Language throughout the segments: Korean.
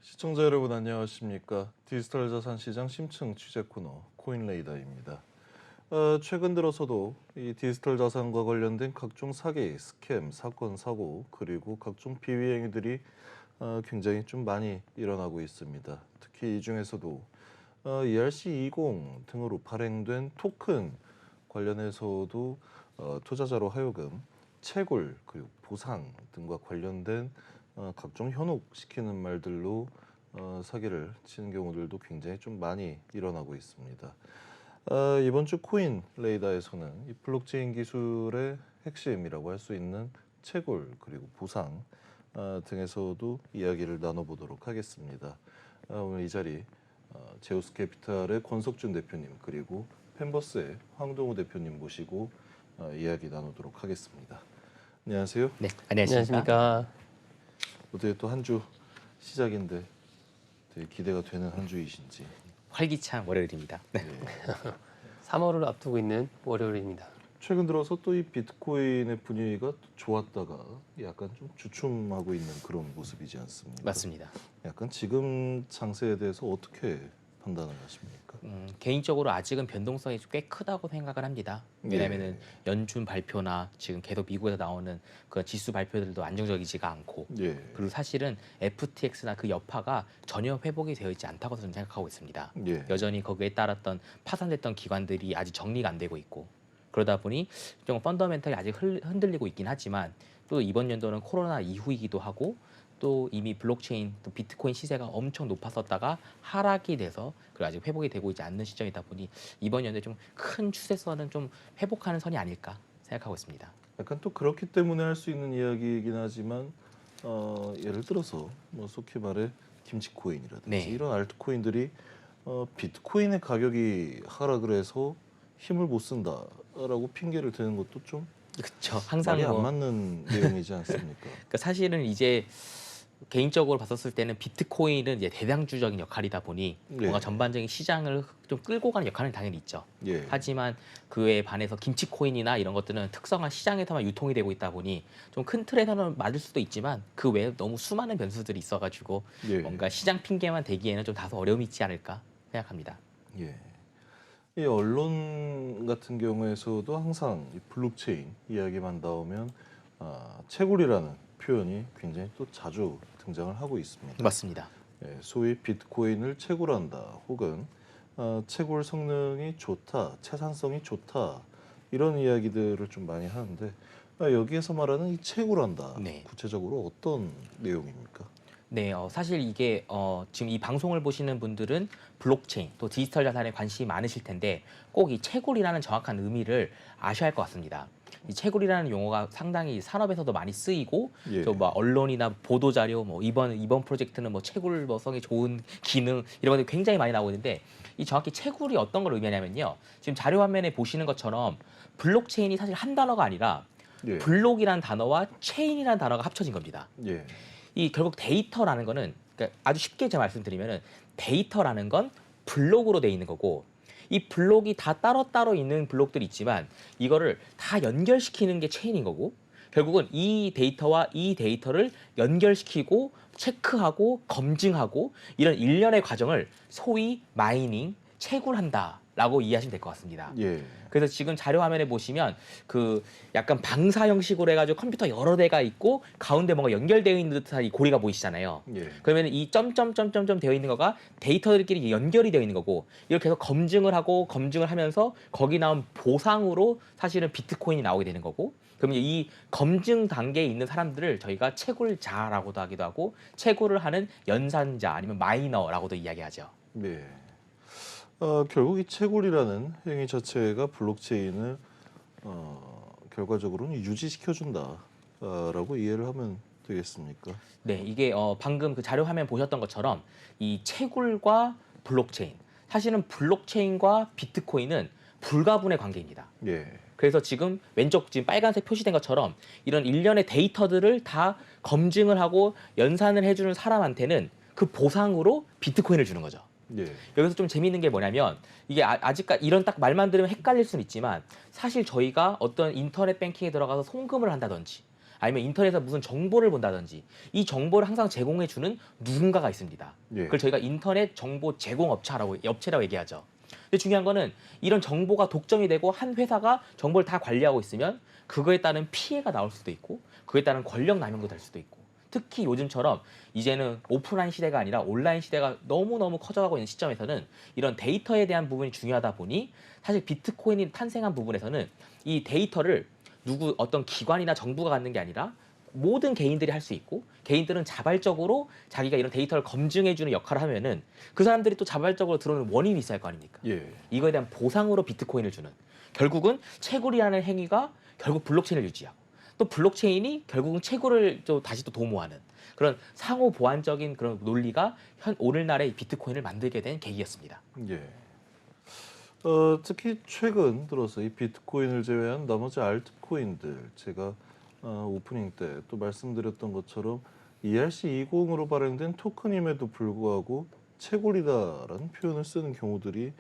시청자 여러분 안녕하십니까? 디지털 자산 시장 심층 취재 코너 코인레이더입니다. 최근 들어서도 이 디지털 자산과 관련된 각종 사기, 스캠, 사건, 사고 그리고 각종 비위 행위들이 굉장히 좀 많이 일어나고 있습니다. 특히 이 중에서도 ERC20 등으로 발행된 토큰 관련해서도 투자자로 하여금 채굴 그리고 보상 등과 관련된 각종 현혹시키는 말들로 사기를 치는 경우들도 굉장히 좀 많이 일어나고 있습니다. 이번 주 코인 레이더에서는 이 블록체인 기술의 핵심이라고 할 수 있는 채굴 그리고 보상 등에서도 이야기를 나눠보도록 하겠습니다. 오늘 이 자리 제우스 캐피탈의 권석준 대표님 그리고 펜버스의 황동우 대표님 모시고 이야기 나누도록 하겠습니다. 안녕하세요. 네, 안녕하십니까. 어떻게 또 한 주 시작인데 되게 기대가 되는 한 주이신지. 활기찬 월요일입니다. 네. 3월을 앞두고 있는 월요일입니다. 최근 들어서 또 이 비트코인의 분위기가 또 좋았다가 약간 좀 주춤하고 있는 그런 모습이지 않습니까? 맞습니다. 약간 지금 장세에 대해서 어떻게 판단을 하십니까? 개인적으로 아직은 변동성이 꽤 크다고 생각을 합니다. 왜냐하면은 연준 발표나 지금 계속 미국에서 나오는 그 지수 발표들도 안정적이지가 않고, 그리고 사실은 FTX나 그 여파가 전혀 회복이 되어 있지 않다고 저는 생각하고 있습니다. 여전히 거기에 따랐던 파산됐던 기관들이 아직 정리가 안 되고 있고, 그러다 보니 좀 펀더멘털이 아직 흔들리고 있긴 하지만 또 이번 연도는 코로나 이후이기도 하고 또 이미 블록체인 또 비트코인 시세가 엄청 높았었다가 하락이 돼서 그리고 아직 회복이 되고 있지 않는 시점이다 보니 이번 연도에 좀 큰 추세선은 좀 회복하는 선이 아닐까 생각하고 있습니다. 약간 또 그렇기 때문에 할 수 있는 이야기이긴 하지만 예를 들어서 뭐 속히 말해 김치코인이라든지 이런 알트코인들이 비트코인의 가격이 하락을 해서 힘을 못 쓴다라고 핑계를 대는 것도 좀 그렇죠. 항상 말이 안 맞는 내용이지 않습니까? 그러니까 사실은 이제 개인적으로 봤었을 때는 비트코인은 이제 대장주적인 역할이다 보니 뭔가 전반적인 시장을 좀 끌고 가는 역할은 당연히 있죠. 하지만 그에 반해서 김치코인이나 이런 것들은 특성한 시장에서만 유통이 되고 있다 보니 좀 큰 틀에서는 맞을 수도 있지만 그 외에 너무 수많은 변수들이 있어가지고 뭔가 시장 핑계만 대기에는 좀 다소 어려움이 있지 않을까 생각합니다. 이 언론 같은 경우에서도 항상 이 블록체인 이야기만 나오면 채굴이라는 표현이 굉장히 또 자주 등장을 하고 있습니다. 맞습니다. 소위 비트코인을 채굴한다 혹은 채굴 성능이 좋다, 채산성이 좋다 이런 이야기들을 좀 많이 하는데 여기에서 말하는 이 채굴한다 구체적으로 어떤 내용입니까? 네, 사실 이게 지금 이 방송을 보시는 분들은 블록체인 또 디지털 자산에 관심이 많으실 텐데 꼭 이 채굴이라는 정확한 의미를 아셔야 할 것 같습니다. 이 채굴이라는 용어가 상당히 산업에서도 많이 쓰이고 또 뭐 언론이나 보도 자료 뭐 이번 프로젝트는 뭐 채굴성이 좋은 기능 이런 것들이 굉장히 많이 나오는데 이 정확히 채굴이 어떤 걸 의미하냐면요. 지금 자료 화면에 보시는 것처럼 블록체인이 사실 한 단어가 아니라 블록이라는 단어와 체인이라는 단어가 합쳐진 겁니다. 이 결국 데이터라는 거는 그러니까 아주 쉽게 제가 말씀드리면은 데이터라는 건 블록으로 돼 있는 거고 이 블록이 다 따로따로 있는 블록들이 있지만 이거를 다 연결시키는 게 체인인 거고 결국은 이 데이터와 이 데이터를 연결시키고 체크하고 검증하고 이런 일련의 과정을 소위 마이닝, 채굴한다라고 이해하시면 될 것 같습니다. 그래서 지금 자료 화면에 보시면 그 약간 방사 형식으로 해가지고 컴퓨터 여러 대가 있고 가운데 뭔가 연결되어 있는 듯한 이 고리가 보이시잖아요. 그러면 이 점점점점점 되어 있는 거가 데이터들끼리 연결이 되어 있는 거고 이걸 계속 검증을 하고 검증을 하면서 거기 나온 보상으로 사실은 비트코인이 나오게 되는 거고 그러면 이 검증 단계에 있는 사람들을 저희가 채굴자라고도 하기도 하고 채굴을 하는 연산자 아니면 마이너라고도 이야기하죠. 결국 이 채굴이라는 행위 자체가 블록체인을 결과적으로는 유지시켜준다라고 이해를 하면 되겠습니까? 네, 이게 방금 그 자료 화면 보셨던 것처럼 이 채굴과 블록체인, 사실은 블록체인과 비트코인은 불가분의 관계입니다. 그래서 지금 왼쪽 지금 빨간색 표시된 것처럼 이런 일련의 데이터들을 다 검증을 하고 연산을 해주는 사람한테는 그 보상으로 비트코인을 주는 거죠. 여기서 좀 재미있는 게 뭐냐면 이게 아직까지 이런 딱 말만 들으면 헷갈릴 수는 있지만 사실 저희가 어떤 인터넷 뱅킹에 들어가서 송금을 한다든지 아니면 인터넷에서 무슨 정보를 본다든지 이 정보를 항상 제공해 주는 누군가가 있습니다. 예. 그걸 저희가 인터넷 정보 제공 업체라고 얘기하죠. 근데 중요한 거는 이런 정보가 독점이 되고 한 회사가 정보를 다 관리하고 있으면 그거에 따른 피해가 나올 수도 있고 그에 따른 권력 남용도 될 수도 있고 특히 요즘처럼 이제는 오프라인 시대가 아니라 온라인 시대가 너무너무 커져가고 있는 시점에서는 이런 데이터에 대한 부분이 중요하다 보니 사실 비트코인이 탄생한 부분에서는 이 데이터를 어떤 기관이나 정부가 갖는 게 아니라 모든 개인들이 할 수 있고 개인들은 자발적으로 자기가 이런 데이터를 검증해주는 역할을 하면은 그 사람들이 또 자발적으로 들어오는 원인이 있어야 할 거 아닙니까? 예. 이거에 대한 보상으로 비트코인을 주는 결국은 채굴이라는 행위가 결국 블록체인을 유지하고 또 블록체인이 결국은 채굴을 또 다시 또 도모하는 그런 상호 보완적인 그런 논리가 오늘날의 비트코인을 만들게 된 계기였습니다. 예. 특히 최근 들어서 이 비트코인을 제외한 나머지 알트코인들 제가 오프닝 때 또 말씀드렸던 것처럼 ERC20으로 발행된 토큰임에도 불구하고 채굴이다라는 표현을 쓰는 경우들이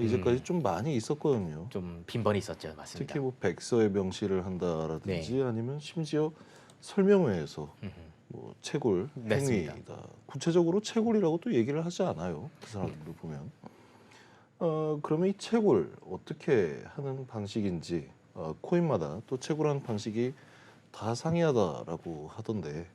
이제까지 좀 많이 있었거든요. 좀 빈번히 있었죠, 맞습니다. 특히 뭐 백서에 명시를 한다라든지 아니면 심지어 설명회에서 뭐 채굴 맞습니다. 행위다. 구체적으로 채굴이라고 또 얘기를 하지 않아요. 그 사람들을 보면. 그러면 이 채굴 어떻게 하는 방식인지 코인마다 또 채굴하는 방식이 다 상이하다라고 하던데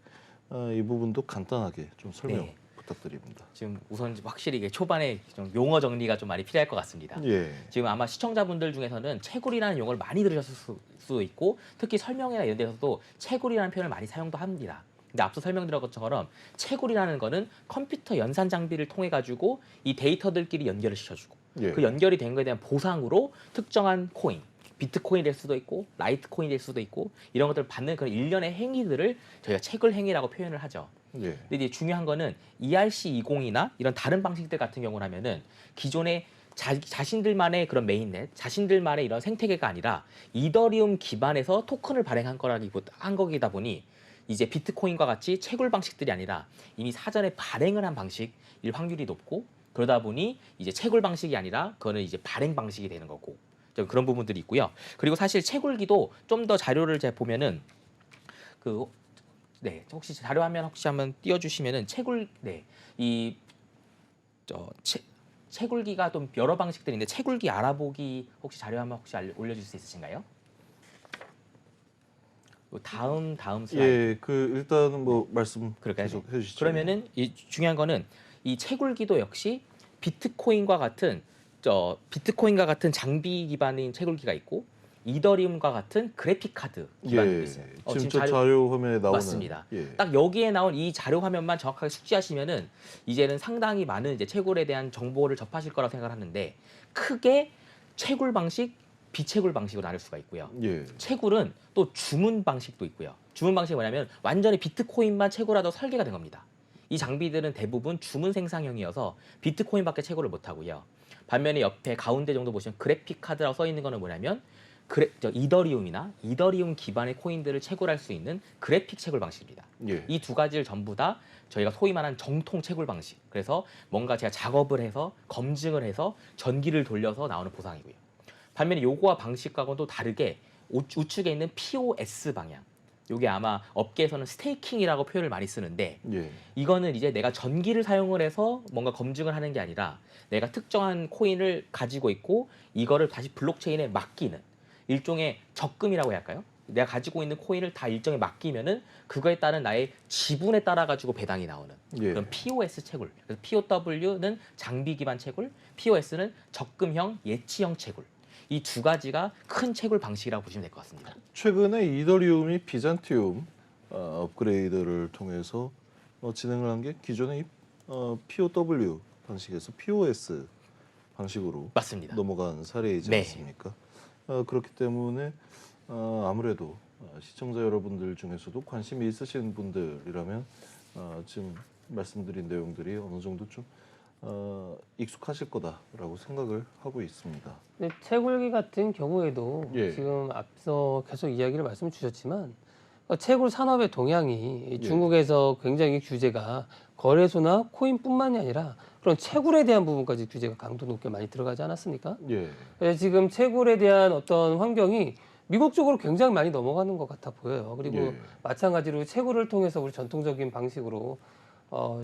이 부분도 간단하게 좀 설명 네. 부탁드립니다. 지금 우선 확실히 이게 초반에 좀 용어 정리가 좀 많이 필요할 것 같습니다. 예. 지금 아마 시청자분들 중에서는 채굴이라는 용어를 많이 들으셨을 수도 있고 특히 설명회나 이런 데서도 채굴이라는 표현을 많이 사용도 합니다. 근데 앞서 설명드린 것처럼 채굴이라는 거는 컴퓨터 연산 장비를 통해 가지고 이 데이터들끼리 연결을 시켜주고 예. 그 연결이 된 거에 대한 보상으로 특정한 코인, 비트코인이 될 수도 있고 라이트코인이 될 수도 있고 이런 것들을 받는 그런 일련의 행위들을 저희가 채굴 행위라고 표현을 하죠. 예. 근데 이제 중요한 거는 ERC20이나 이런 다른 방식들 같은 경우라면은 기존의 자신들만의 그런 메인넷, 자신들만의 이런 생태계가 아니라 이더리움 기반에서 토큰을 발행한 한 거기다 보니 이제 비트코인과 같이 채굴 방식들이 아니라 이미 사전에 발행을 한 방식일 확률이 높고 그러다 보니 이제 채굴 방식이 아니라 그거는 이제 발행 방식이 되는 거고 좀 그런 부분들이 있고요. 그리고 사실 채굴기도 좀 더 자료를 제가 보면은 혹시 자료 화면 혹시 한번 띄워주시면은 채굴기가 좀 여러 방식들인데 채굴기 알아보기 혹시 자료 한번 혹시 올려줄 수 있으신가요? 다음 슬라이드. 예, 일단은 뭐 말씀 그럴까요? 계속 해주시죠. 그러면은 중요한 거는 이 채굴기도 역시 비트코인과 같은 장비 기반인 채굴기가 있고 이더리움과 같은 그래픽 카드 기반이 있어요. 지금 저 자료 화면에 나오는 맞습니다. 딱 여기에 나온 이 자료 화면만 정확하게 숙지하시면은 이제는 상당히 많은 이제 채굴에 대한 정보를 접하실 거라고 생각하는데 크게 채굴 방식, 비채굴 방식으로 나눌 수가 있고요. 예. 채굴은 또 주문 방식도 있고요. 주문 방식이 뭐냐면 완전히 비트코인만 채굴하도 설계가 된 겁니다. 이 장비들은 대부분 주문 생산형이어서 비트코인밖에 채굴을 못 하고요. 반면에 옆에 가운데 정도 보시면 그래픽 카드라고 써 있는 거는 뭐냐면 이더리움이나 이더리움 기반의 코인들을 채굴할 수 있는 그래픽 채굴 방식입니다. 예. 이 두 가지를 전부 다 저희가 소위 말하는 정통 채굴 방식. 그래서 뭔가 제가 작업을 해서 검증을 해서 전기를 돌려서 나오는 보상이고요. 반면에 요거와 방식과는 또 다르게 우측에 있는 POS 방향. 요게 아마 업계에서는 스테이킹이라고 표현을 많이 쓰는데 예. 이거는 이제 내가 전기를 사용을 해서 뭔가 검증을 하는 게 아니라 내가 특정한 코인을 가지고 있고 이거를 다시 블록체인에 맡기는 일종의 적금이라고 해야 할까요? 내가 가지고 있는 코인을 다 일정에 맡기면은 그거에 따른 나의 지분에 따라 가지고 배당이 나오는 그런 POS 채굴. 그래서 POW는 장비 기반 채굴, POS는 적금형 예치형 채굴. 이 두 가지가 큰 채굴 방식이라고 보시면 될 것 같습니다. 최근에 이더리움이 비잔티움 업그레이드를 통해서 진행을 한 게 기존의 POW 방식에서 POS 방식으로 맞습니다. 넘어간 사례이지 네. 않습니까? 그렇기 때문에 아무래도 시청자 여러분들 중에서도 관심이 있으신 분들이라면 지금 말씀드린 내용들이 어느 정도 좀 익숙하실 거다라고 생각을 하고 있습니다. 근데 채굴기 같은 경우에도 예. 지금 앞서 계속 이야기를 말씀 주셨지만 채굴 산업의 동향이 예. 중국에서 굉장히 규제가 거래소나 코인뿐만이 아니라 그런 채굴에 대한 부분까지 규제가 강도 높게 많이 들어가지 않았습니까? 예. 지금 채굴에 대한 어떤 환경이 미국 쪽으로 굉장히 많이 넘어가는 것 같아 보여요. 그리고 예. 마찬가지로 채굴을 통해서 우리 전통적인 방식으로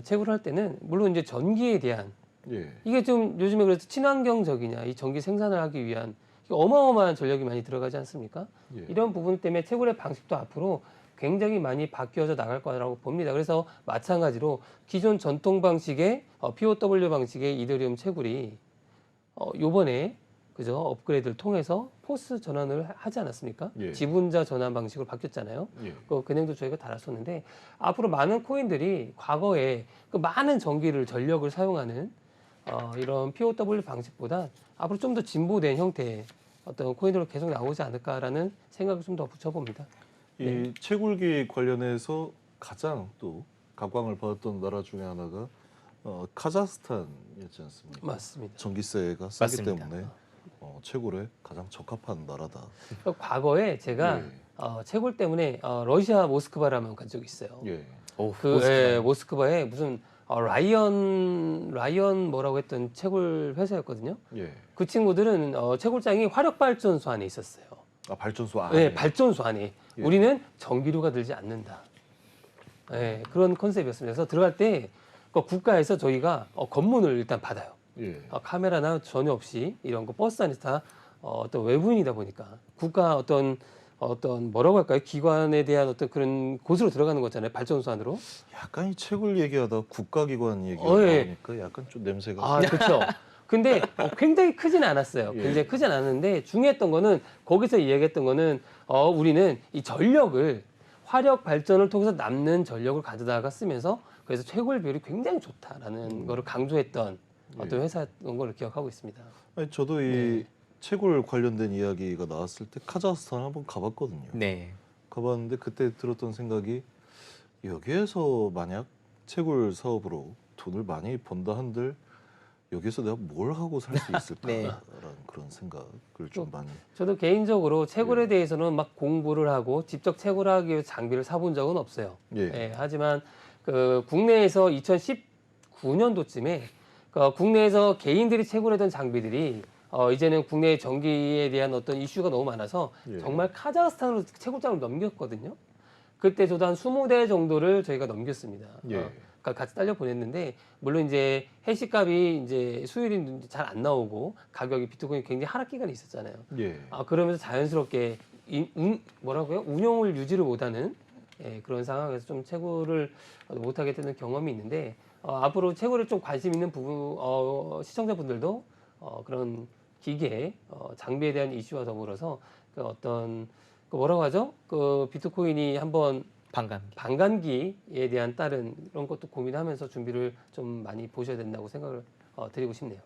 채굴을 할 때는 물론 이제 전기에 대한 예. 이게 좀 요즘에 그래서 친환경적이냐 이 전기 생산을 하기 위한 어마어마한 전력이 많이 들어가지 않습니까? 예. 이런 부분 때문에 채굴의 방식도 앞으로 굉장히 많이 바뀌어져 나갈 거라고 봅니다. 그래서 마찬가지로 기존 전통 방식의 POW 방식의 이더리움 채굴이 요번에 그죠 업그레이드를 통해서 포스 전환을 하지 않았습니까? 예. 지분자 전환 방식으로 바뀌었잖아요. 예. 그 근행도 저희가 달았었는데 앞으로 많은 코인들이 과거에 그 많은 전력을 사용하는 이런 POW 방식보다 앞으로 좀 더 진보된 형태의 어떤 코인으로 계속 나오지 않을까라는 생각을 좀 더 붙여봅니다. 이 채굴기 관련해서 가장 또 각광을 받았던 나라 중에 하나가 카자흐스탄이었지 않습니까? 맞습니다. 전기세가 싸기 맞습니다. 때문에 채굴에 가장 적합한 나라다. 과거에 제가 예. 채굴 때문에 러시아 모스크바를 한번 간 적이 있어요. 예. 오, 모스크바에 무슨 라이언 뭐라고 했던 채굴 회사였거든요. 예. 그 친구들은 채굴장이 화력 발전소 안에 있었어요. 아, 발전소 안에. 네, 발전소 안에. 예. 우리는 전기료가 들지 않는다. 네, 그런 컨셉이었습니다. 그래서 들어갈 때 국가에서 저희가 검문을 일단 받아요. 예. 카메라나 전혀 없이 이런 거 버스 안에서 다 어떤 외부인이다 보니까 국가 어떤 뭐라고 할까요? 기관에 대한 어떤 그런 곳으로 들어가는 거잖아요. 발전소 안으로. 약간 이 채굴 얘기하다 국가기관 얘기가 예. 나오니까 약간 좀 냄새가. 아, 그렇죠. 근데 굉장히 크진 않았어요. 예. 굉장히 크진 않았는데 중요했던 거는 거기서 이야기했던 거는 우리는 이 전력을 화력 발전을 통해서 남는 전력을 가져다가 쓰면서 그래서 채굴 비율이 굉장히 좋다라는 거를 강조했던 어떤 예. 회사였던 걸 기억하고 있습니다. 아니, 저도 이 채굴 관련된 이야기가 나왔을 때 카자흐스탄 한번 가봤거든요. 네. 가봤는데 그때 들었던 생각이 여기에서 만약 채굴 사업으로 돈을 많이 번다 한들 여기서 내가 뭘 하고 살 수 있을까라는 네. 그런 생각을 좀 많이. 저도 개인적으로 채굴에 예. 대해서는 막 공부를 하고 직접 채굴하기 위해 장비를 사본 적은 없어요. 예. 하지만 그 국내에서 2019년도쯤에 국내에서 개인들이 채굴하던 장비들이 이제는 국내 전기에 대한 어떤 이슈가 너무 많아서 예. 정말 카자흐스탄으로 채굴장을 넘겼거든요. 그때 저도 한 20대 정도를 저희가 넘겼습니다. 예. 같이 딸려 보냈는데 물론 이제 해시값이 이제 수율이 잘 안 나오고 가격이 비트코인이 굉장히 하락 기간이 있었잖아요. 예. 그러면서 자연스럽게 뭐라고요? 운용을 유지를 못하는 그런 상황에서 좀 채굴을 못하게 되는 경험이 있는데 앞으로 채굴에 좀 관심 있는 부분 시청자분들도 그런 기계 장비에 대한 이슈와 더불어서 그 어떤 그 뭐라고 하죠? 그 비트코인이 한번 반감기에 대한 다른 이런 것도 고민하면서 준비를 좀 많이 보셔야 된다고 생각을 드리고 싶네요.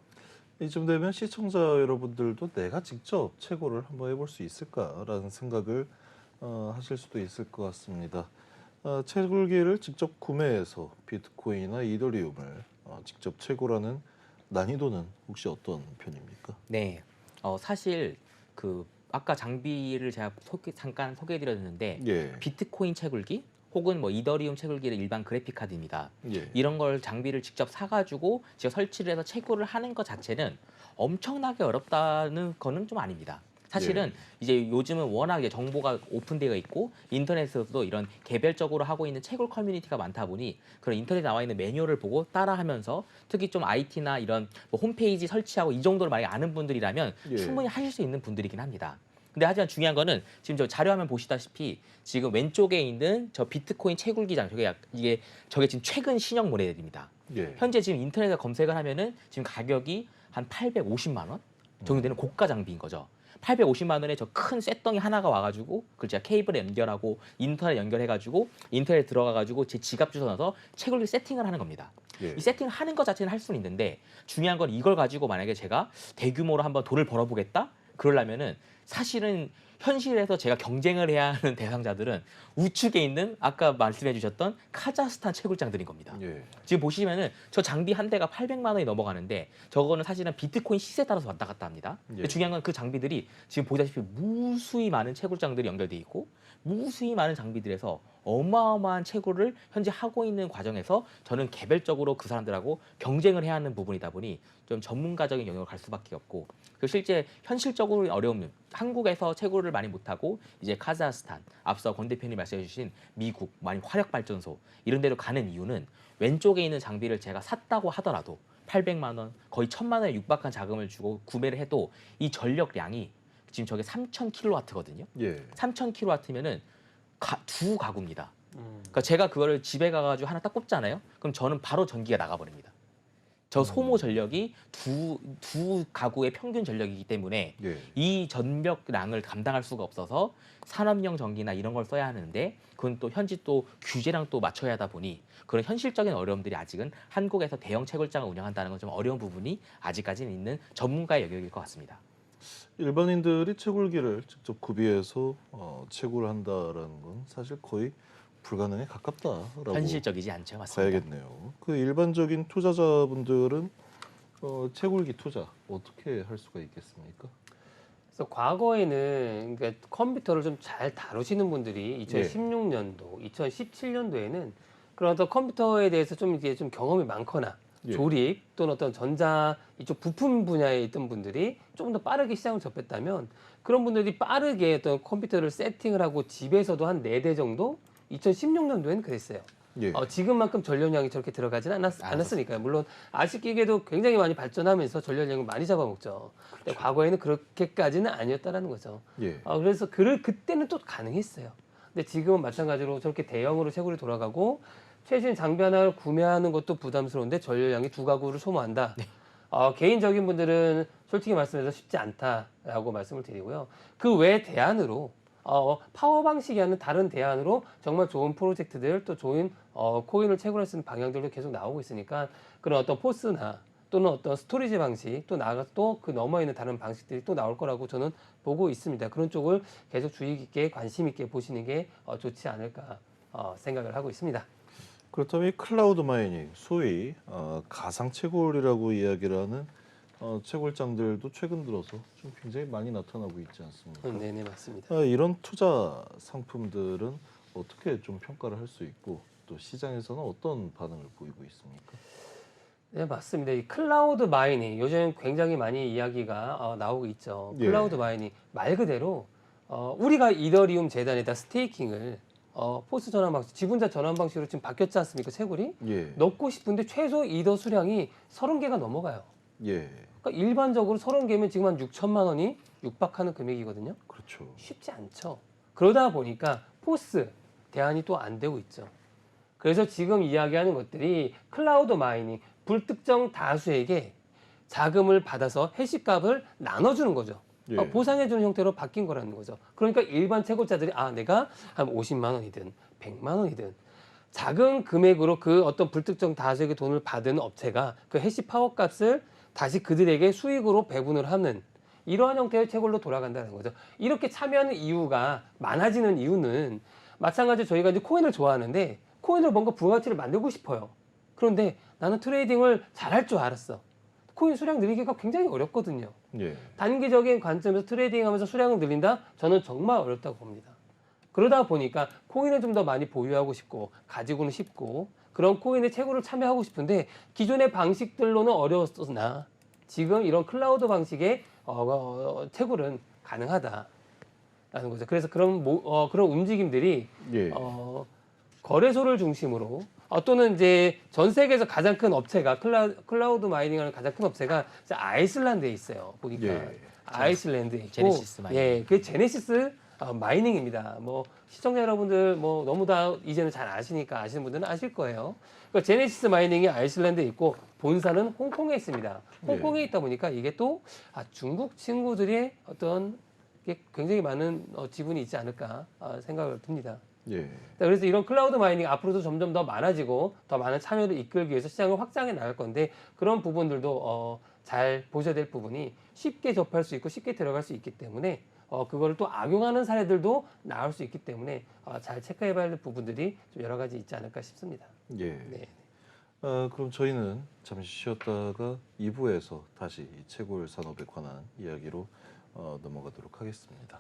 이쯤 되면 시청자 여러분들도 내가 직접 채굴을 한번 해볼 수 있을까라는 생각을 하실 수도 있을 것 같습니다. 채굴기를 직접 구매해서 비트코인이나 이더리움을 직접 채굴하는 난이도는 혹시 어떤 편입니까? 네. 사실 그 아까 장비를 제가 잠깐 소개해드렸는데 예. 비트코인 채굴기 혹은 뭐 이더리움 채굴기는 일반 그래픽 카드입니다. 예. 이런 걸 장비를 직접 사가지고 직접 설치를 해서 채굴을 하는 것 자체는 엄청나게 어렵다는 거는 좀 아닙니다. 사실은 이제 요즘은 워낙 이제 정보가 오픈되어 있고 인터넷에서도 이런 개별적으로 하고 있는 채굴 커뮤니티가 많다 보니 그런 인터넷에 나와 있는 매뉴얼을 보고 따라하면서 특히 좀 IT나 이런 뭐 홈페이지 설치하고 이 정도를 만약에 아는 분들이라면 예. 충분히 하실 수 있는 분들이긴 합니다. 근데 하지만 중요한 거는 지금 저 자료화면 보시다시피 지금 왼쪽에 있는 저 비트코인 채굴기장 저게 지금 최근 신형 모델입니다. 예. 현재 지금 인터넷에 검색을 하면은 지금 가격이 한 850만 원 정도 되는 고가 장비인 거죠. 850만 원에 저 큰 쇳덩이 하나가 와가지고 그걸 제가 케이블에 연결하고 인터넷 연결해가지고 인터넷 들어가가지고 제 지갑 주소 넣어서 채굴기 세팅을 하는 겁니다. 예. 이 세팅을 하는 것 자체는 할 수는 있는데 중요한 건 이걸 가지고 만약에 제가 대규모로 한번 돈을 벌어보겠다 그러려면은 사실은 현실에서 제가 경쟁을 해야 하는 대상자들은 우측에 있는 아까 말씀해 주셨던 카자흐스탄 채굴장들인 겁니다. 예. 지금 보시면은 저 장비 한 대가 800만 원이 넘어가는데 저거는 사실은 비트코인 시세에 따라서 왔다 갔다 합니다. 근데 예. 중요한 건 그 장비들이 지금 보다시피 무수히 많은 채굴장들이 연결돼 있고 무수히 많은 장비들에서 어마어마한 채굴을 현재 하고 있는 과정에서 저는 개별적으로 그 사람들하고 경쟁을 해야 하는 부분이다 보니 좀 전문가적인 영역을 갈 수밖에 없고 그리고 실제 현실적으로 어려움 한국에서 채굴을 많이 못하고 이제 카자흐스탄, 앞서 권 대표님 말씀해주신 미국, 많이 화력 발전소 이런 데로 가는 이유는 왼쪽에 있는 장비를 제가 샀다고 하더라도 800만 원, 거의 1000만 원에 육박한 자금을 주고 구매를 해도 이 전력량이 지금 저게 3000kW거든요. 예. 3000kW면은 두 가구입니다. 그러니까 제가 그거를 집에 가가지고 하나 딱 꼽잖아요. 그럼 저는 바로 전기가 나가버립니다. 저 소모 전력이 두 가구의 평균 전력이기 때문에 예. 이 전력량을 감당할 수가 없어서 산업용 전기나 이런 걸 써야 하는데 그건 또 현지 또 규제랑 또 맞춰야 하다 보니 그런 현실적인 어려움들이 아직은 한국에서 대형 채굴장을 운영한다는 건 좀 어려운 부분이 아직까지는 있는 전문가의 영역일 것 같습니다. 일반인들이 채굴기를 직접 구비해서 채굴을 한다라는 건 사실 거의 불가능에 가깝다라고 현실적이지 않죠, 맞습니다. 봐야겠네요. 그 일반적인 투자자분들은 채굴기 투자 어떻게 할 수가 있겠습니까? 그래서 과거에는 그러니까 컴퓨터를 좀 잘 다루시는 분들이 2016년도, 2017년도에는 그런 어떤 컴퓨터에 대해서 좀 이제 좀 경험이 많거나 예. 조립 또는 어떤 전자 이쪽 부품 분야에 있던 분들이 조금 더 빠르게 시장을 접했다면 그런 분들이 빠르게 어떤 컴퓨터를 세팅을 하고 집에서도 한 4대 정도 2016년도에는 그랬어요. 예. 지금만큼 전력량이 저렇게 들어가지는 않았으니까요. 물론 아식 기계도 굉장히 많이 발전하면서 전력량을 많이 잡아먹죠. 근데 과거에는 그렇게까지는 아니었다라는 거죠. 예. 그래서 그때는 또 가능했어요. 근데 지금은 마찬가지로 저렇게 대형으로 채굴이 돌아가고 최신 장비 하나를 구매하는 것도 부담스러운데 전력량이 두 가구를 소모한다. 개인적인 분들은 솔직히 말씀해서 쉽지 않다라고 말씀을 드리고요. 그 외 대안으로 파워 방식이 아닌 다른 대안으로 정말 좋은 프로젝트들 또 좋은 코인을 채굴할 수 있는 방향들도 계속 나오고 있으니까 그런 어떤 포스나 또는 어떤 스토리지 방식 또 나아가서 또 그 너머에 있는 다른 방식들이 또 나올 거라고 저는 보고 있습니다. 그런 쪽을 계속 주의 깊게 관심 있게 보시는 게 좋지 않을까 생각을 하고 있습니다. 그렇다면 이 클라우드 마이닝, 소위 가상 채굴이라고 이야기를 하는 채굴장들도 최근 들어서 좀 굉장히 많이 나타나고 있지 않습니까? 네네 맞습니다. 이런 투자 상품들은 어떻게 좀 평가를 할 수 있고 또 시장에서는 어떤 반응을 보이고 있습니까? 네, 맞습니다. 이 클라우드 마이닝 요즘 굉장히 많이 이야기가 나오고 있죠. 예. 클라우드 마이닝 말 그대로 우리가 이더리움 재단에다 스테이킹을 포스 전환 방식, 지분자 전환 방식으로 지금 바뀌었지 않습니까? 채굴이 예. 넣고 싶은데 최소 이더 수량이 30개가 넘어가요. 예. 그러니까 일반적으로 30개면 지금 한 6천만 원이 육박하는 금액이거든요. 그렇죠. 쉽지 않죠. 그러다 보니까 포스 대안이 또 안 되고 있죠. 그래서 지금 이야기하는 것들이 클라우드 마이닝, 불특정 다수에게 자금을 받아서 해시값을 나눠주는 거죠. 예. 보상해주는 형태로 바뀐 거라는 거죠. 그러니까 일반 채굴자들이 내가 한 50만 원이든 100만 원이든 작은 금액으로 그 어떤 불특정 다수에게 돈을 받은 업체가 그 해시 파워 값을 다시 그들에게 수익으로 배분을 하는 이러한 형태의 채굴로 돌아간다는 거죠. 이렇게 참여하는 이유가 많아지는 이유는 마찬가지로 저희가 이제 코인을 좋아하는데 코인으로 뭔가 부가가치를 만들고 싶어요. 그런데 나는 트레이딩을 잘할 줄 알았어. 코인 수량 늘리기가 굉장히 어렵거든요. 예. 단기적인 관점에서 트레이딩하면서 수량을 늘린다? 저는 정말 어렵다고 봅니다. 그러다 보니까 코인을 좀 더 많이 보유하고 싶고 가지고는 싶고 그런 코인의 채굴을 참여하고 싶은데 기존의 방식들로는 어려웠으나 지금 이런 클라우드 방식의 채굴은 가능하다라는 거죠. 그래서 그런 그런 움직임들이 예. 거래소를 중심으로 또는 이제 전 세계에서 가장 큰 업체가 클라우드 마이닝하는 가장 큰 업체가 이제 아이슬란드에 있어요. 보니까 예. 아이슬란드에 있고 제네시스 마이닝. 예, 그 제네시스 마이닝입니다. 뭐 시청자 여러분들 뭐 너무 다 이제는 잘 아시니까 아시는 분들은 아실 거예요. 그러니까 제네시스 마이닝이 아이슬란드에 있고 본사는 홍콩에 있습니다. 홍콩에 있다 보니까 이게 또 중국 친구들의 어떤 게 굉장히 많은 지분이 있지 않을까 생각을 듭니다. 예. 그래서 이런 클라우드 마이닝 앞으로도 점점 더 많아지고 더 많은 참여를 이끌기 위해서 시장을 확장해 나갈 건데 그런 부분들도 잘 보셔야 될 부분이 쉽게 접할 수 있고 쉽게 들어갈 수 있기 때문에 그거를 또 악용하는 사례들도 나올 수 있기 때문에 잘 체크해 봐야 될 부분들이 좀 여러 가지 있지 않을까 싶습니다. 예. 네. 그럼 저희는 잠시 쉬었다가 2부에서 다시 이 채굴 산업에 관한 이야기로 넘어가도록 하겠습니다.